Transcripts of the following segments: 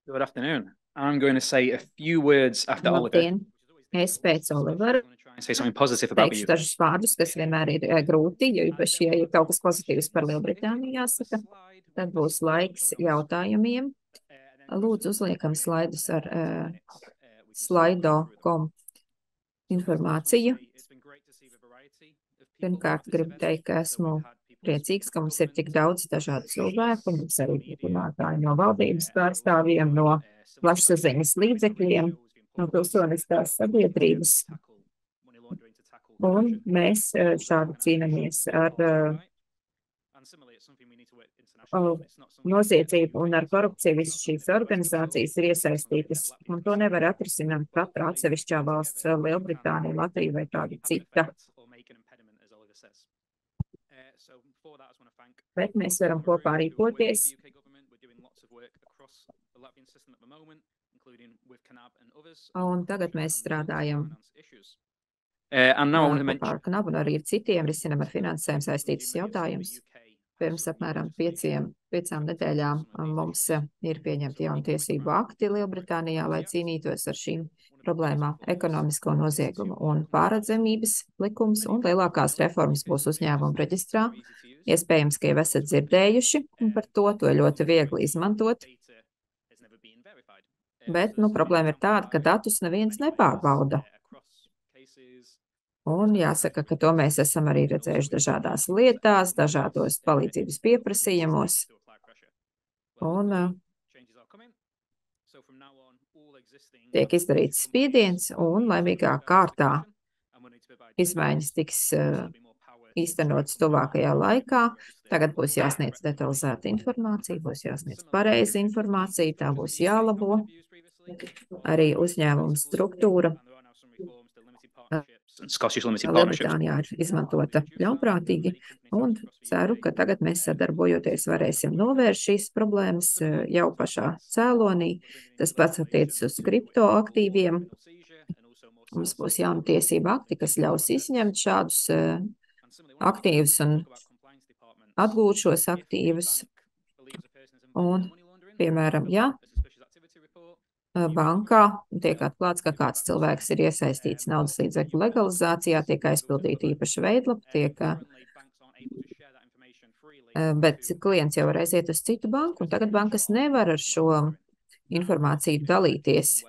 Good afternoon. I'm going to say a few words after Oliver. Labdien! Es pēc Olivera I'm going to try and say something positive about the teikšu UK. dažus vārdus, kas vienmēr ir grūti, jo īpaši, ja ir kaut kas pozitīvs par Lielbritāniju jāsaka, tad būs laiks jautājumiem. Lūdzu, uzliekam slaidus ar slido.com informāciju. Pirmkārt, gribu teikt, ka esmu priecīgs, ka mums ir tik daudz dažādu cilvēku, mums arī runātāji no valdības pārstāvjiem, no plašsaziņas līdzekļiem, no pilsoniskās sabiedrības. Un mēs šādi cīnāmies ar noziedzību un ar korupciju. Visas šīs organizācijas ir iesaistītas, un to nevar atrisināt katra atsevišķā valsts, Lielbritānija, Latvija vai kāda cita. Bet mēs varam kopā rīkoties. Un tagad mēs strādājam kopā ar KNAB un arī ar citiem, risinam ar finansējumu saistītus jautājumus. Pirms apmēram 5 nedēļām mums ir pieņemti jauni tiesību akti Lielbritānijā, lai cīnītos ar šīm problēmām - ekonomisko noziegumu un pārredzamības likums, un lielākās reformas būs uzņēmuma reģistrā. Iespējams, ka jau esat dzirdējuši par to ir ļoti viegli izmantot. Bet, problēma ir tāda, ka datus neviens nepārbauda. Un jāsaka, ka to mēs esam arī redzējuši dažādās lietās, dažādos palīdzības pieprasījumos. Un tiek izdarīts spiediens, un laimīgā kārtā izmaiņas tiks īstenotas tuvākajā laikā. Tagad būs jāsniedz detalizēta informācija, būs jāsniedz pareiza informācija, tā būs jālabo. Arī uzņēmuma struktūra Lielbritānijā ir izmantota ļaunprātīgi, un ceru, ka tagad mēs sadarbojoties varēsim novērst šīs problēmas jau pašā cēlonī. Tas pats attiecas uz kriptoaktīviem. Mums būs jauni tiesība akti, kas ļaus izņemt šādus aktīvus un atgūt šos aktīvus. Un, piemēram, ja bankā tiek atklāts, ka kāds cilvēks ir iesaistīts naudas līdzekļu legalizācijā, tiek aizpildīta īpaša veidlapa, bet klients jau var aiziet uz citu banku, un tagad bankas nevar ar šo informāciju dalīties.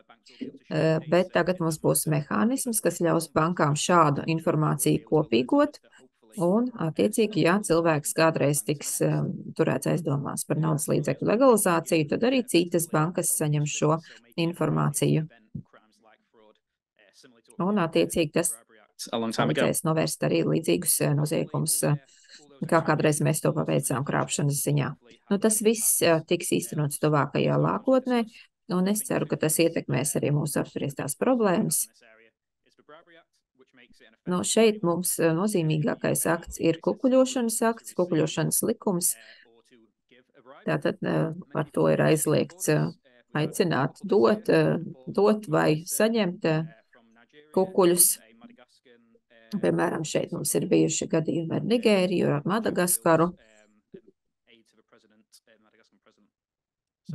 Bet tagad mums būs mehānisms, kas ļaus bankām šādu informāciju kopīgot, un, attiecīgi, ja cilvēks kādreiz tiks turēts aizdomās par naudas līdzekļu legalizāciju, tad arī citas bankas saņem šo informāciju. Un, attiecīgi, tas palīdzēs novērst arī līdzīgus noziegumus, kā kādreiz mēs to paveicām krāpšanas ziņā. Tas viss tiks īstenots tuvākajā nākotnē, un es ceru, ka tas ietekmēs arī mūsu apspriestās problēmas. Šeit mums nozīmīgākais akts ir kukuļošanas akts, kukuļošanas likums. Tātad par to ir aizliegts aicināt dot vai saņemt kukuļus. Piemēram, šeit mums ir bijuši gadījumi ar Nigēriju, ar Madagaskaru.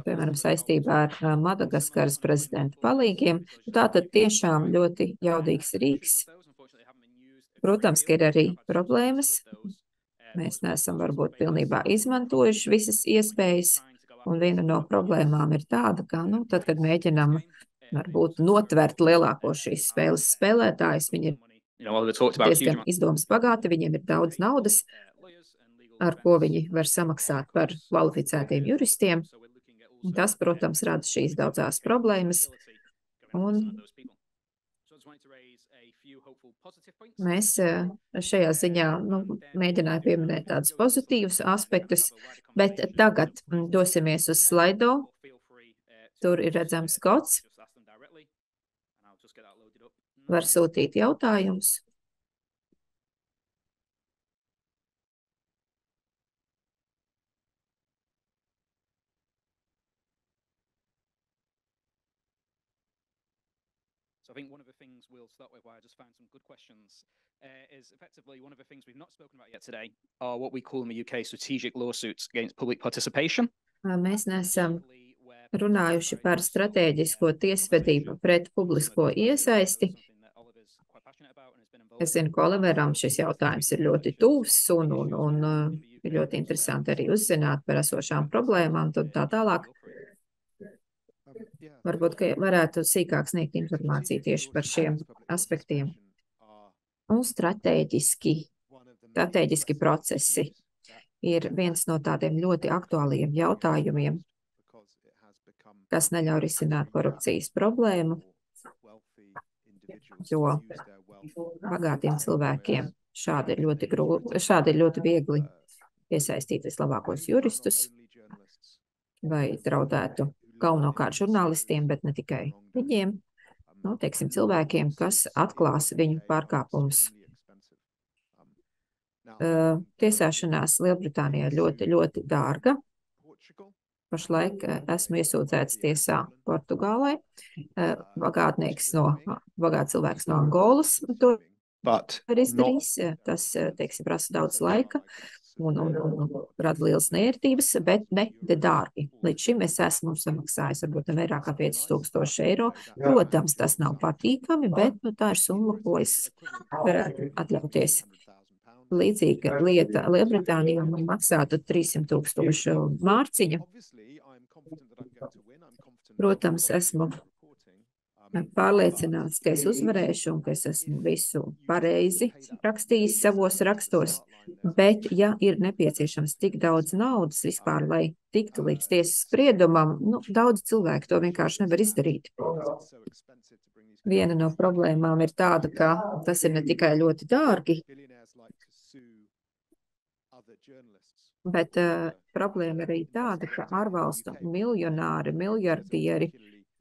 Piemēram, saistībā ar Madagaskaras prezidenta palīgiem. Tātad tiešām ļoti jaudīgs rīks. Protams, ka ir arī problēmas. Mēs neesam varbūt pilnībā izmantojuši visas iespējas, un viena no problēmām ir tāda, ka, tad, kad mēģinām varbūt notvert lielāko šīs spēles spēlētājus, viņi ir diezgan izdomas bagāti, viņiem ir daudz naudas, ar ko viņi var samaksāt par kvalificētiem juristiem. Un tas, protams, rada šīs daudzās problēmas, un mēs šajā ziņā mēģinājām pieminēt tādus pozitīvus aspektus, bet tagad dosimies uz slaido. Tur ir redzams kods. Var sūtīt jautājumus. So I think one of the things we'll start with, why I just found some good questions, is effectively one of the things we've not spoken about yet today are what we call in the UK strategic lawsuits against public participation. Mēs neesam runājuši par stratēģisko tiesvedību pret publisko iesaisti. Es zinu, ka Oliveram šis jautājums ir ļoti tuvs un ir ļoti interesanti arī uzzināt par esošām problēmām un tā tālāk. Varbūt, ka varētu sīkāk sniegt informāciju tieši par šiem aspektiem. Un strateģiski procesi ir viens no tādiem ļoti aktuāliem jautājumiem, kas neļauj risināt korupcijas problēmu, jo bagātiem cilvēkiem šādi ir ļoti viegli iesaistīt vislabākos juristus, vai draudētu galvenokārt žurnālistiem, bet ne tikai viņiem, teiksim, cilvēkiem, kas atklās viņu pārkāpumus. Tiesāšanās Lielbritānijā ir ļoti, ļoti dārga. Pašlaik esmu iesūdzēts tiesā Portugālē. Bagāts cilvēks no Angolas to ir izdarījis. Tas, teiksim, prasa daudz laika un rada lielas nērtības, bet ne dārgi. Līdz šim es esmu samaksājis varbūt vairāk kā 5000 eiro. Protams, tas nav patīkami, bet tā ir summa, ko es varētu atļauties. Līdzīga lieta Lielbritānijā man maksātu 300,000 mārciņu. Protams, esmu pārliecināts, ka es uzvarēšu un ka es esmu visu pareizi rakstījis savos rakstos, bet ja ir nepieciešams tik daudz naudas vispār, lai tiktu līdz tiesas spriedumam, daudz cilvēku to vienkārši nevar izdarīt. Viena no problēmām ir tāda, ka tas ir ne tikai ļoti dārgi, bet problēma ir arī tāda, ka ārvalstu miljonāri, miljardieri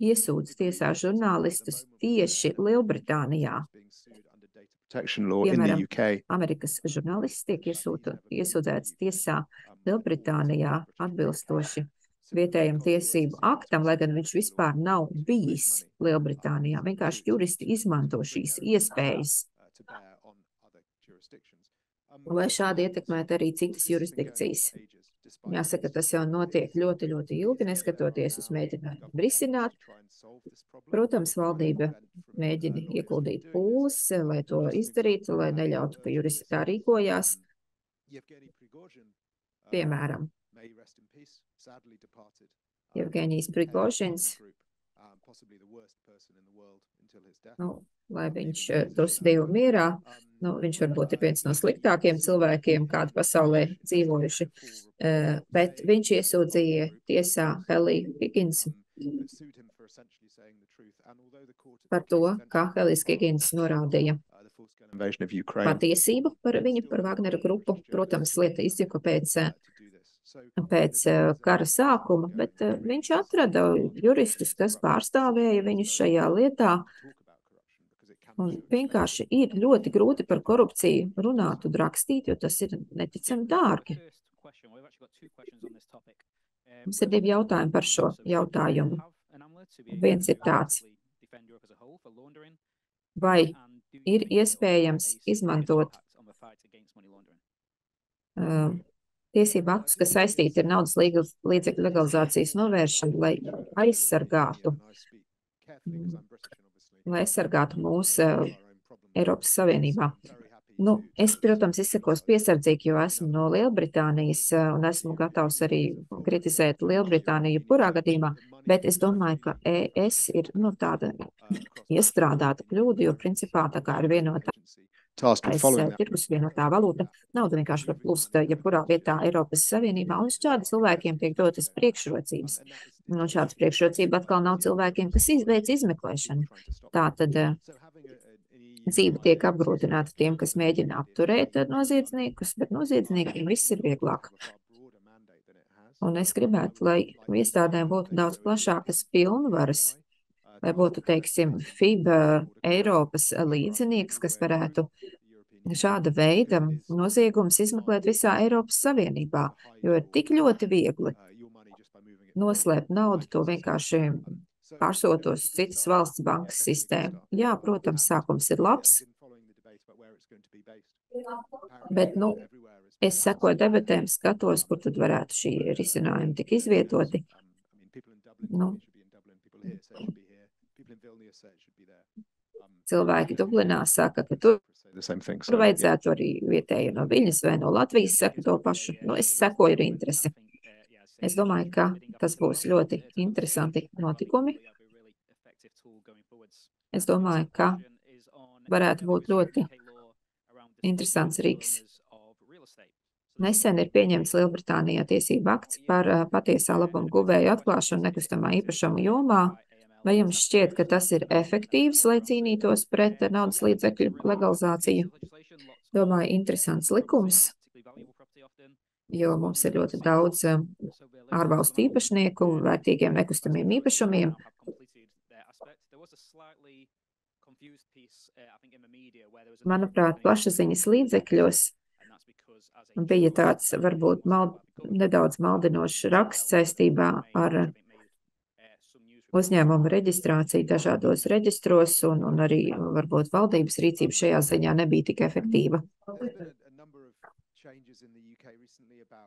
iesūdz tiesā žurnālistus tieši Lielbritānijā. Piemēram, Amerikas žurnālists tiek iesūdzēts tiesā Lielbritānijā atbilstoši vietējam tiesību aktam, lai gan viņš vispār nav bijis Lielbritānijā. Vienkārši juristi izmanto šīs iespējas, lai šādi ietekmētu arī citas jurisdikcijas. Jāsaka, tas jau notiek ļoti, ļoti ilgi, neskatoties uz mēģinājumu risināt. Protams, valdība mēģina ieguldīt pūles, lai to izdarītu, lai neļautu, ka juristi tā rīkojās. Piemēram, Jevgeņijs Prigožins, lai viņš dusmīgu mierā, viņš varbūt ir viens no sliktākiem cilvēkiem, kādi pasaulē dzīvojuši, bet viņš iesūdzīja tiesā Heliju Higginsu par to, ka Helijs Higgins norādīja patiesību par viņu, par Wagnera grupu. Protams, lieta izjuka pēc kara sākuma, bet viņš atrada juristus, kas pārstāvēja viņus šajā lietā. Un vienkārši ir ļoti grūti par korupciju runāt un rakstīt, jo tas ir neticami dārgi. Mums ir 2 jautājumi par šo jautājumu. Viens ir tāds, vai ir iespējams izmantot tiesību aktus, kas saistīti ar naudas līdzekļu legalizācijas novēršanu, lai aizsargātu mūs Eiropas Savienībā. Es, protams, izsakos piesardzīgi, jo esmu no Lielbritānijas un esmu gatavs arī kritizēt Lielbritāniju jebkurā gadījumā, bet es domāju, ka ES ir tāda iestrādāta kļūda, jo principā tā kā ir vienotā tirgus, vienotā valūta, nauda vienkārši var plūst jebkurā vietā Eiropas Savienībā, un šādi cilvēkiem tiek dotas priekšrocības. Un šādas priekšrocība atkal nav cilvēkiem, kas veic izmeklēšanu. Tātad dzīve tiek apgrūtināta tiem, kas mēģina apturēt noziedzniekus, bet noziedzniekiem viss ir vieglāk. Un es gribētu, lai iestādēm būtu daudz plašākas pilnvaras, lai būtu, teiksim, FIBA Eiropas līdzinieks, kas varētu šāda veida noziegums izmeklēt visā Eiropas Savienībā, jo ir tik ļoti viegli noslēpt naudu, to vienkārši pārsūtot uz citas valsts bankas sistēmu. Jā, protams, sākums ir labs, bet, es sekoju debatēm, skatos, kur tad varētu šī risinājumi tik izvietoti. Cilvēki Dublinā saka, ka tur vajadzētu arī vietēji no Viļņas vai no Latvijas saka to pašu. Es sekoju ar interesi. Es domāju, ka tas būs ļoti interesanti notikumi. Es domāju, ka varētu būt ļoti interesants rīks. Nesen ir pieņemts Lielbritānijā tiesība akts par patiesā labuma guvēju atklāšanu nekustamā īpašuma jomā. Vai jums šķiet, ka tas ir efektīvs, lai cīnītos pret naudas līdzekļu legalizāciju? Domāju, interesants likums, jo mums ir ļoti daudz ārvalstu īpašnieku vērtīgiem nekustamiem īpašumiem. Manuprāt, plašsaziņas līdzekļos bija tāds varbūt nedaudz maldinošs raksts saistībā ar uzņēmumu reģistrāciju dažādos reģistros, un arī varbūt valdības rīcība šajā ziņā nebija tik efektīva.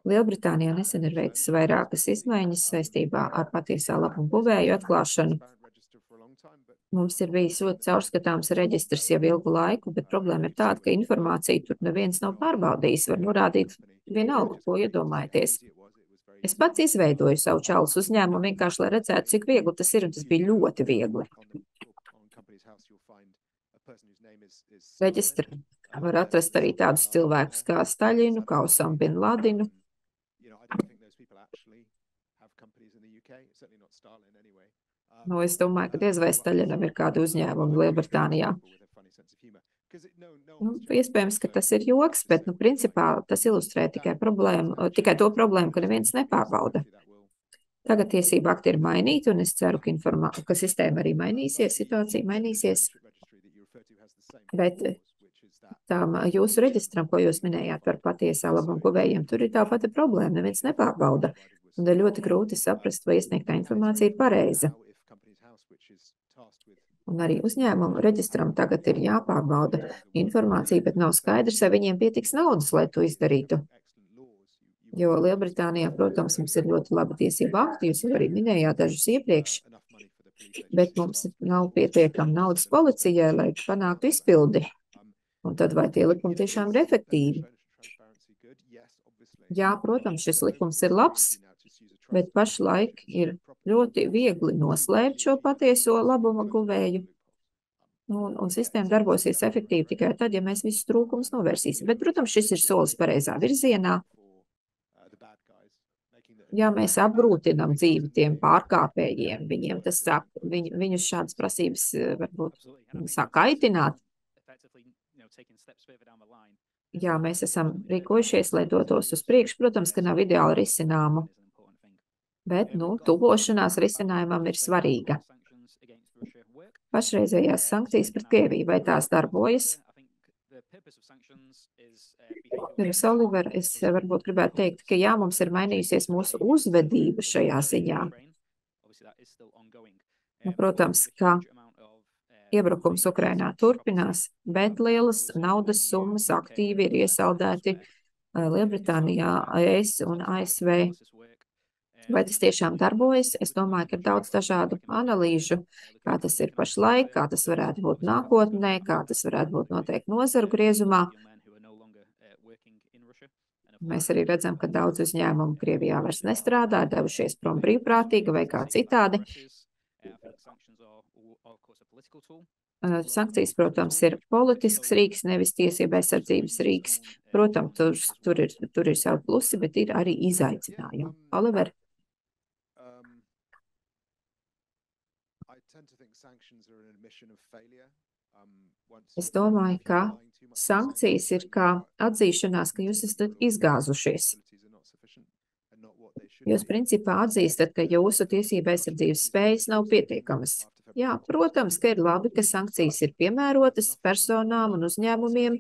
Lielbritānijā nesen ir veikts vairākas izmaiņas saistībā ar patiesā labuma guvēju atklāšanu. Mums ir bijis ļoti caurskatāms reģistrs jau ilgu laiku, bet problēma ir tāda, ka informāciju tur neviens nav pārbaudījis. Var norādīt vienalga, ko iedomājaties. Es pats izveidoju savu čalas uzņēmumu vienkārši, lai redzētu, cik viegli tas ir, un tas bija ļoti viegli. Reģistrā var atrast arī tādus cilvēkus kā Staļinu, kā Osama bin Ladinu. Es domāju, ka diez vai Staļinam ir kāda uzņēmuma Lielbritānijā. Iespējams, ka tas ir joks, bet, principā, tas ilustrē tikai to problēmu, ka neviens nepārbauda. Tagad tiesība akti ir mainīti, un es ceru, ka sistēma arī mainīsies, situācija mainīsies. Bet tām jūsu reģistram, ko jūs minējāt par patiesā labuma guvējiem, tur ir tā pati problēma, neviens nepārbauda. Un ir ļoti grūti saprast, vai iesniegtā informācija ir pareiza. Un arī uzņēmumu reģistram tagad ir jāpārbauda informācija, bet nav skaidrs, vai viņiem pietiks naudas, lai to izdarītu. Jo Lielbritānijā, protams, mums ir ļoti laba tiesība akti, jūs jau arī minējāt dažus iepriekš, bet mums nav pietiekama naudas policijai, lai panāktu izpildi. Un tad vai tie likumi tiešām ir efektīvi? Jā, protams, šis likums ir labs, bet pašlaik ir ļoti viegli noslēpt šo patieso labuma guvēju. Un sistēma darbosies efektīvi tikai tad, ja mēs visus trūkumus novērsīsim. Bet, protams, šis ir solis pareizā virzienā. Ja mēs apgrūtinām dzīvi tiem pārkāpējiem, viņiem tas sāk, viņus šādas prasības varbūt sāk kaitināt. Jā, mēs esam rīkojušies, lai dotos uz priekšu. Protams, ka nav ideāli risināmu. Bet, tuvošanās risinājumam ir svarīga. Pašreizējās sankcijas pret Krieviju, vai tās darbojas? Pirms Oliver, es varbūt gribētu teikt, ka jā, mums ir mainījusies mūsu uzvedība šajā ziņā. Protams, ka iebrukums Ukrainā turpinās, bet lielas naudas summas aktīvi ir iesaldēti Lielbritānijā, ES un ASV. Vai tas tiešām darbojas? Es domāju, ka ir daudz dažādu analīžu, kā tas ir pašlaik, kā tas varētu būt nākotnē, kā tas varētu būt noteikti nozaru griezumā. Mēs arī redzam, ka daudz uzņēmumu Krievijā vairs nestrādā, devušies prom brīvprātīgi vai kā citādi. Sankcijas, protams, ir politisks rīks, nevis tiesība aizsardzības rīks. Protams, tur ir savi plusi, bet ir arī izaicinājumi. Oliver? Es domāju, ka sankcijas ir kā atzīšanās, ka jūs esat izgāzušies. Jūs principā atzīstat, ka jūsu tiesība aizsardzības spējas nav pietiekamas. Jā, protams, ka ir labi, ka sankcijas ir piemērotas personām un uzņēmumiem,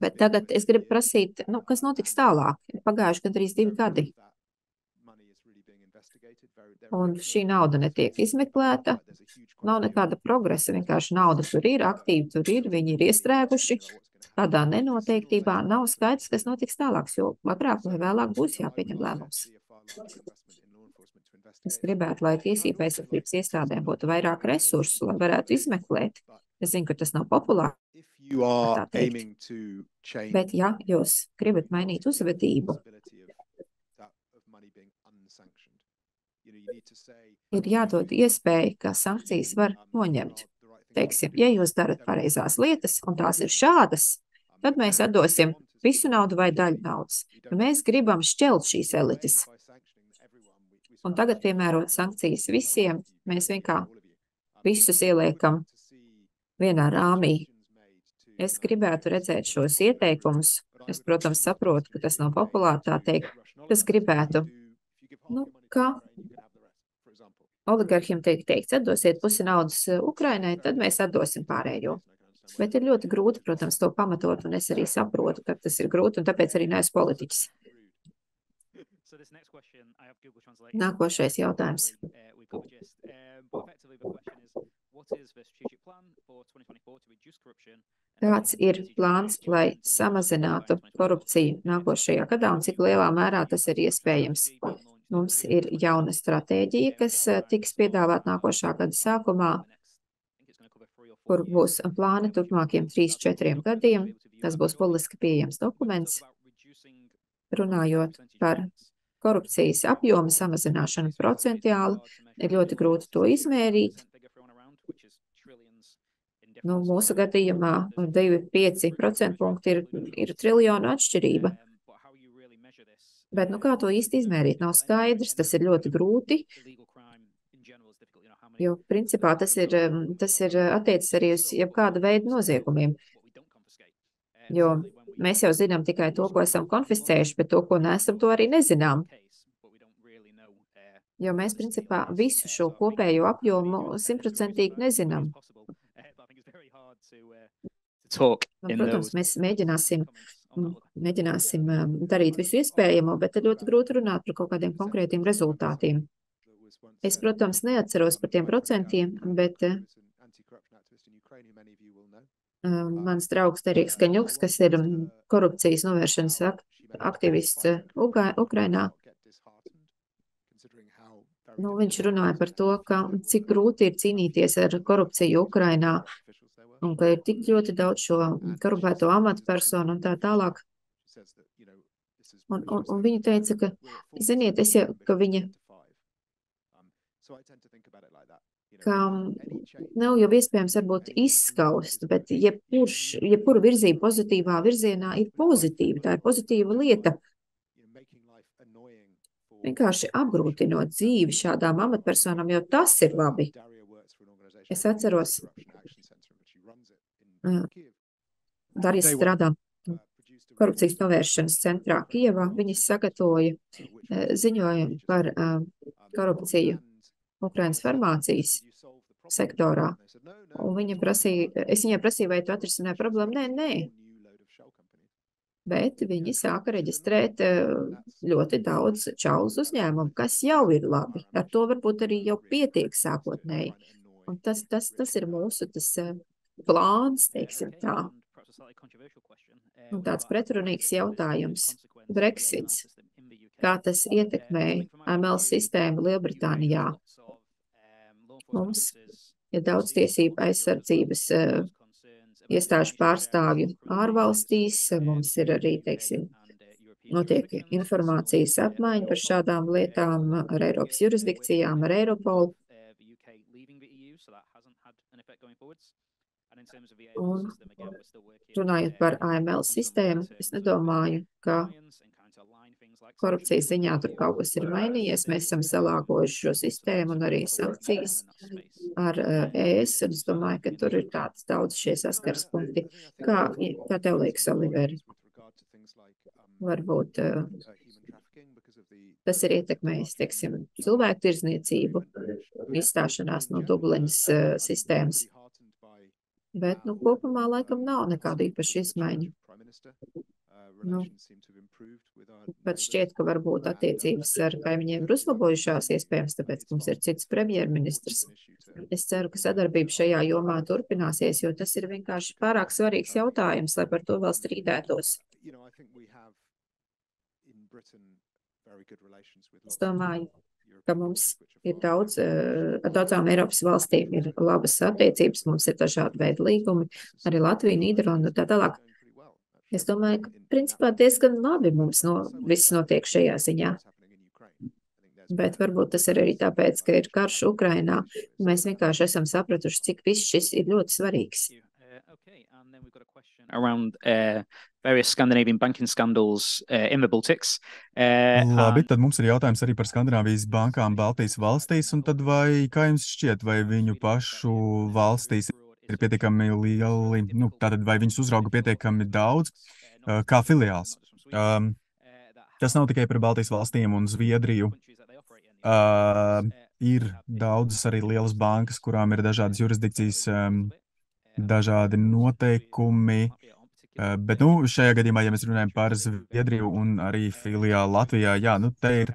bet tagad es gribu prasīt, kas notiks tālāk. Ir pagājuši gandrīz 2 gadi. Un šī nauda netiek izmeklēta, nav nekāda progresa, vienkārši nauda tur ir, aktīvi tur ir, viņi ir iestrēguši. Tādā nenoteiktībā nav skaidrs, kas notiks tālāk, jo agrāk vai vēlāk būs jāpieņem lēmums. Es gribētu, lai tiesība aizsardzības iestādēm būtu vairāk resursu, lai varētu izmeklēt. Es zinu, ka tas nav populāri, tā teikt. Bet, ja jūs gribat mainīt uzvedību, ir jādod iespēja, ka sankcijas var noņemt. Teiksim, ja jūs darat pareizās lietas, un tās ir šādas, tad mēs atdosim visu naudu vai daļu naudas. Mēs gribam šķelt šīs elites. Un tagad piemērot sankcijas visiem, mēs vienkārši visus ieliekam vienā rāmī. Es gribētu redzēt šos ieteikumus. Es, protams, saprotu, ka tas nav populāri tā teikt. Es gribētu, ka oligarhiem tiek teikts, atdosiet pusi naudas Ukrainai, tad mēs atdosim pārējo. Bet ir ļoti grūti, protams, to pamatot, un es arī saprotu, ka tas ir grūti, un tāpēc arī neesmu politiķis. Nākošais jautājums. Kāds ir plāns, lai samazinātu korupciju nākošajā gadā, un cik lielā mērā tas ir iespējams? Mums ir jauna stratēģija, kas tiks piedāvāt nākošā gada sākumā, kur būs plāni turpmākiem 3-4 gadiem. Tas būs publiski pieejams dokuments, runājot par korupcijas apjomu samazināšanu procentuāli. Ir ļoti grūti to izmērīt. Mūsu gadījumā 2,5% punkti ir triljonu atšķirība. Bet kā to īsti izmērīt? Nav skaidrs, tas ir ļoti grūti, jo principā tas ir attiecis arī uz jebkāda veida noziegumiem. Jo mēs jau zinām tikai to, ko esam konfiscējuši, bet to, ko neesam, to arī nezinām. Jo mēs principā visu šo kopējo apjomu 100% nezinām. Protams, mēs mēģināsim darīt visu iespējamo, bet ir ļoti grūti runāt par kaut kādiem konkrētiem rezultātiem. Es, protams, neatceros par tiem procentiem, bet mans draugs Terīks Kaņuks, kas ir korupcijas novēršanas aktivists Ukrainā, viņš runāja par to, cik grūti ir cīnīties ar korupciju Ukrainā, un ka ir tik ļoti daudz šo korumpēto amatpersonu un tā tālāk. Un viņa teica, ka, ziniet, ka viņa, ka nav jau iespējams varbūt izskaust, bet jebkura virzība pozitīvā virzienā ir pozitīva, tā ir pozitīva lieta. Vienkārši apgrūtinot dzīvi šādām amatpersonām, jo tas ir labi. Es atceros, Darīs strādā korupcijas novēršanas centrā Kijevā. Viņi sagatavoja ziņojumu par korupciju Ukrainas farmācijas sektorā. Un es viņai prasīju, vai tu atrisināji problēmu? Nē. Bet viņi sāka reģistrēt ļoti daudz čaulus uzņēmumu, kas jau ir labi. Ar to varbūt arī jau pietiek sākotnēji. Un tas ir mūsu plāns, teiksim tā. Un tāds pretrunīgs jautājums. Brexits. Kā tas ietekmē AML sistēmu Lielbritānijā? Mums ir daudz tiesību aizsardzības iestāžu pārstāvju ārvalstīs. Mums ir arī, teiksim, notiek informācijas apmaiņa par šādām lietām ar Eiropas jurisdikcijām, ar Eiropolu. Un runājot par AML sistēmu, es nedomāju, ka korupcijas ziņā tur kaut kas ir mainījies. Mēs esam salāgojuši šo sistēmu un arī sankcijas ar ES, un es domāju, ka tur ir daudz šie saskars punkti. Kā tev liekas, Oliveri? Varbūt tas ir ietekmējis, teiksim, cilvēku tirdzniecību, izstāšanās no Dublinas sistēmas. Bet, kopumā laikam nav nekādu īpašu izmaiņu. Pat šķiet, ka varbūt attiecības ar kaimiņiem ir uzlabojušās, iespējams, tāpēc mums ir cits premjerministrs. Es ceru, ka sadarbība šajā jomā turpināsies, jo tas ir vienkārši pārāk svarīgs jautājums, lai par to vēl strīdētos. Es domāju, ka mums ir daudz, ar daudzām Eiropas valstīm ir labas attiecības, mums ir dažādi veidi līgumi, arī Latvija, Nīderlanda un tā tālāk. Es domāju, ka principā diezgan labi mums viss notiek šajā ziņā. Bet varbūt tas ir arī tāpēc, ka ir karš Ukrainā. Mēs vienkārši esam sapratuši, cik viss šis ir ļoti svarīgs. Around various Scandinavian banking scandals in the Baltics. Labi, tad mums ir jautājums arī par Skandināvijas bankām Baltijas valstīs, un tad kā jums šķiet, vai viņu pašu valstīs ir pietiekami lieli, tātad vai viņus uzrauga pietiekami daudz, kā filiāls? Tas nav tikai par Baltijas valstīm un Zviedriju. Ir daudzas arī lielas bankas, kurām ir dažādas jurisdikcijas, dažādi noteikumi, bet, šajā gadījumā, ja mēs runājam par Zviedriju un arī filiālu Latvijā, jā, te ir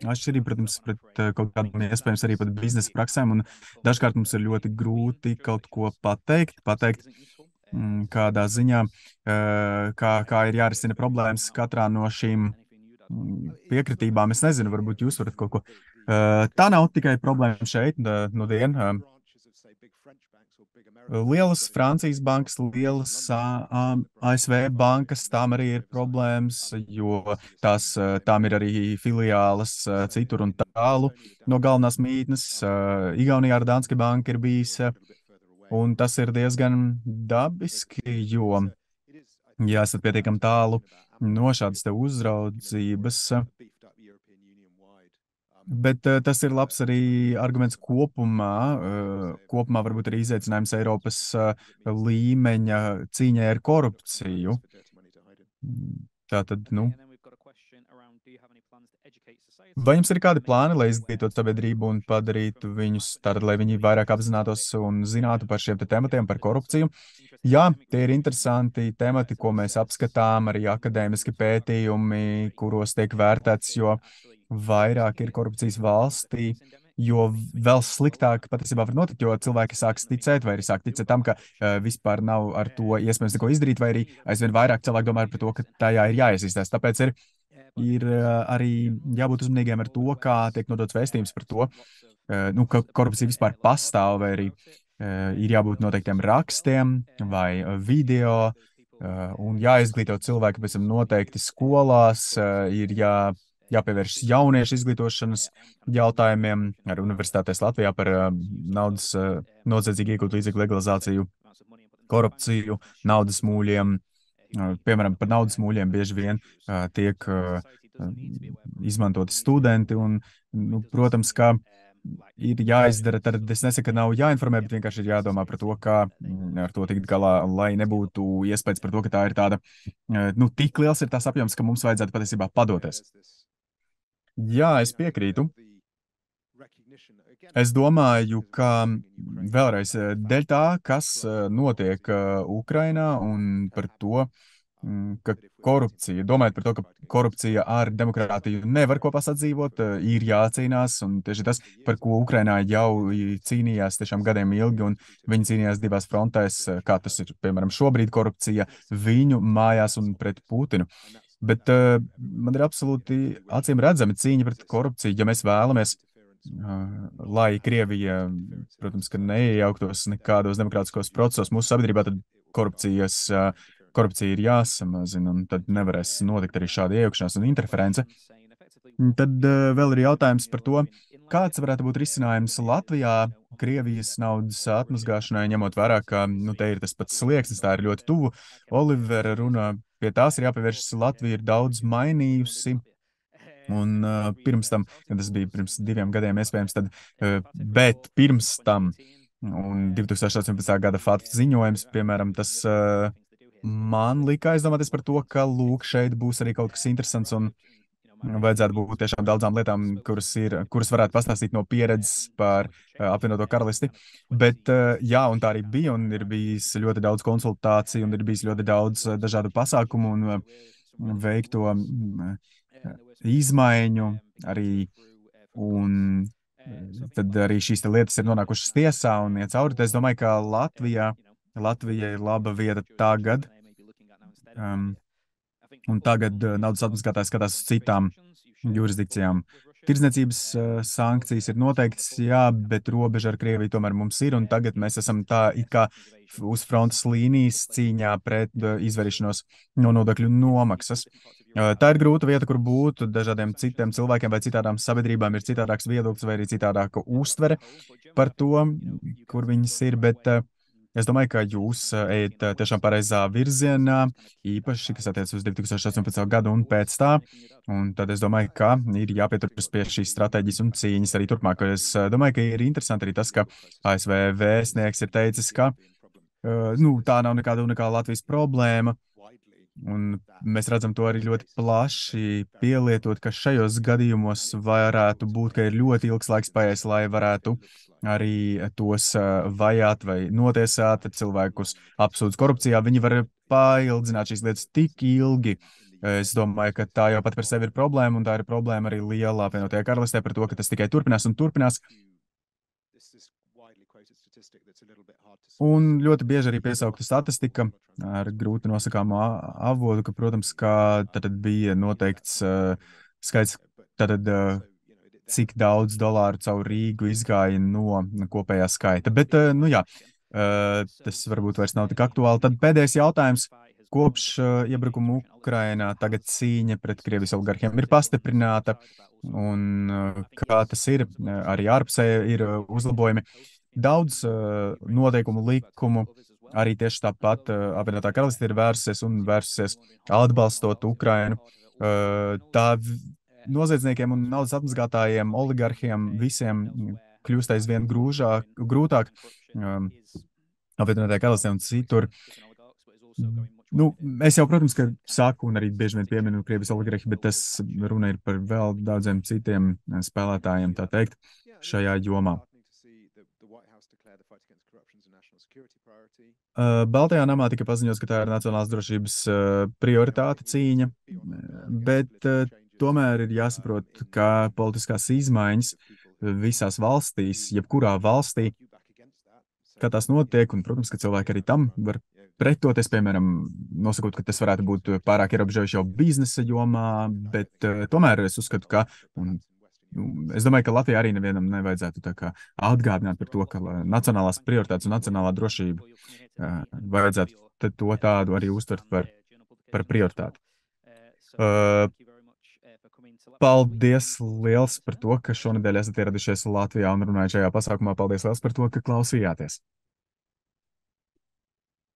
atšķirība, protams, pret kaut kādām iespējams arī pat biznesa praksēm, un dažkārt mums ir ļoti grūti kaut ko pateikt, kādā ziņā, kā ir jārisina problēmas katrā no šīm piekritībām. Es nezinu, varbūt jūs varat kaut ko. Tā nav tikai problēma šeit, nodien. Lielas Francijas bankas, lielas ASV bankas, tām arī ir problēmas, jo tām ir arī filiālas citur un tālu no galvenās mītnes. Igaunijā ar Danske Bank ir bijis, un tas ir diezgan dabiski, jo, ja esat pietiekami tālu no šādas te uzraudzības, bet tas ir labs arī arguments kopumā. Kopumā varbūt arī izaicinājums Eiropas līmeņa cīņai ar korupciju. Tātad, vai jums ir kādi plāni, lai izglītot sabiedrību un padarītu viņus tātad, lai viņi vairāk apzinātos un zinātu par šiem tematiem, par korupciju? Jā, tie ir interesanti temati, ko mēs apskatām, arī akadēmiski pētījumi, kuros tiek vērtēts, jo vairāk ir korupcijas valstī, jo vēl sliktāk patiesībā var notikt, jo cilvēki sāks ticēt, vai arī sāk ticēt tam, ka vispār nav ar to iespējams neko izdarīt, vai arī aizvien vairāk cilvēku domā par to, ka tajā ir jāiesaistās. Tāpēc ir arī jābūt uzmanīgiem ar to, kā tiek nodots vēstījums par to, ka korupcija vispār pastāv, vai arī ir jābūt noteiktiem rakstiem vai video, un jāizglīto cilvēki pēc tam noteikti skolās, ir jāpievēršas jauniešu izglītošanas jautājumiem ar universitātēs Latvijā par naudas noziedzīgi iegūt līdzekļu legalizāciju, korupciju, naudas mūļiem. Piemēram, par naudas mūļiem bieži vien tiek izmantoti studenti, un, protams, ka ir jāizdara, tad es nesaku, ka nav jāinformē, bet vienkārši ir jādomā par to, kā ar to tikt galā, lai nebūtu iespējas par to, ka tā ir tāda, tik liels ir tās apjoms, ka mums vajadzētu patiesībā padoties. Jā, es piekrītu. Es domāju, ka vēlreiz dēļ tā, kas notiek Ukrainā un par to, ka korupcija, domājot par to, ka korupcija ar demokrātiju nevar kopā sadzīvot, ir jācīnās, un tieši tas, par ko Ukrainā jau cīnījās tiešām gadiem ilgi, un viņi cīnījās divās frontēs, kā tas ir, piemēram, šobrīd korupcija viņu mājās un pret Putinu. Bet man ir absolūti acīm redzami cīņa pret korupciju, ja mēs vēlamies, lai Krievija, protams, ka neiejauktos nekādos demokrātiskos procesos mūsu sabiedrībā, tad korupcija ir jāsamazina, un tad nevarēs notikt arī šāda iejaukšanās un interference. Tad vēl ir jautājums par to, kāds varētu būt risinājums Latvijā Krievijas naudas atmazgāšanai, ņemot vērā, ka te ir tas pats slieksnis, tā ir ļoti tuvu. Olivera runā, pie tās ir jāpievēršas. Latvija ir daudz mainījusi, un pirms tam, kad tas bija pirms 2 gadiem iespējams, tad, bet pirms tam, un 2018. gada FATF ziņojums, piemēram, tas man lika aizdomāties par to, ka lūk, šeit būs arī kaut kas interesants, un vajadzētu būt tiešām daudzām lietām, kuras varētu pastāstīt no pieredzes par apvienoto karalisti. Bet jā, un tā arī bija, un ir bijis ļoti daudz konsultāciju, un ir bijis ļoti daudz dažādu pasākumu un veikto izmaiņu arī, un tad arī šīs lietas ir nonākušas tiesā un iet cauri. Es domāju, ka Latvija ir laba vieta tagad, un tagad naudas atmaskātājs skatās uz citām jurisdikcijām. Tirdzniecības sankcijas ir noteikts, jā, bet robeža ar Krieviju tomēr mums ir, un tagad mēs esam tā it kā uz frontes līnijas cīņā pret izvairīšanos no nodokļu nomaksas. Tā ir grūta vieta, kur būt dažādiem citiem cilvēkiem vai citādām sabiedrībām ir citādāks viedoklis vai arī citādāka uztvere par to, kur viņas ir, bet es domāju, ka jūs ejat tiešām pareizā virzienā, īpaši, kas attiec uz 2018. gadu un pēc tā. Un tad es domāju, ka ir jāpieturas pie šīs stratēģijas un cīņas arī turpmāk. Es domāju, ka ir interesanti arī tas, ka ASV vēstnieks ir teicis, ka tā nav nekāda unikāla Latvijas problēma. Un mēs redzam to arī ļoti plaši pielietot, ka šajos gadījumos varētu būt, ka ir ļoti ilgs laiks paies, lai varētu arī tos vajāt vai notiesāt cilvēkus apsūdz korupcijā. Viņi var paildzināt šīs lietas tik ilgi. Es domāju, ka tā jau pat par sevi ir problēma, un tā ir problēma arī lielā apvienotajā karalistē par to, ka tas tikai turpinās un turpinās. Un ļoti bieži arī piesaukta statistika ar grūti nosakāmu avotu, ka, protams, kā tad bija noteikts skaits, cik daudz dolāru caur Rīgu izgāja no kopējā skaita. Bet, tas varbūt vairs nav tik aktuāli. Tad pēdējais jautājums. Kopš iebrukuma Ukrainā tagad cīņa pret Krievijas oligarhiem ir pastiprināta, un kā tas ir, arī ārpusē ir uzlabojumi. Daudz noteikumu, likumu, arī tieši tāpat apvienotā karaliste ir vērsusies atbalstot Ukrainu. Tā noziedzniekiem un naudas atmazgātājiem, oligarhiem visiem kļūst aizvien grūtāk apvienotajā karalistē un citur. Es jau, protams, ka saku un arī bieži vien pieminu Krievijas oligarhi, bet tas runa ir par vēl daudziem citiem spēlētājiem, tā teikt, šajā jomā. Baltajā namā tika paziņots, ka tā ir nacionālās drošības prioritāte cīņa, bet tomēr ir jāsaprot, ka politiskās izmaiņas visās valstīs, jebkurā valstī, kā tās notiek, un, protams, ka cilvēki arī tam var pretoties, piemēram, nosakot, ka tas varētu būt pārāk ierobežojuši jau biznesa jomā, bet tomēr es uzskatu, ka, un es domāju, ka Latvijā arī nevienam nevajadzētu tā kā atgādināt par to, ka nacionālās prioritātes un nacionālā drošība vajadzētu to tādu arī uztvert par prioritāti. Paldies liels par to, ka šonedēļ esat ieradušies Latvijā un runājat šajā pasākumā. Paldies liels par to, ka klausījāties.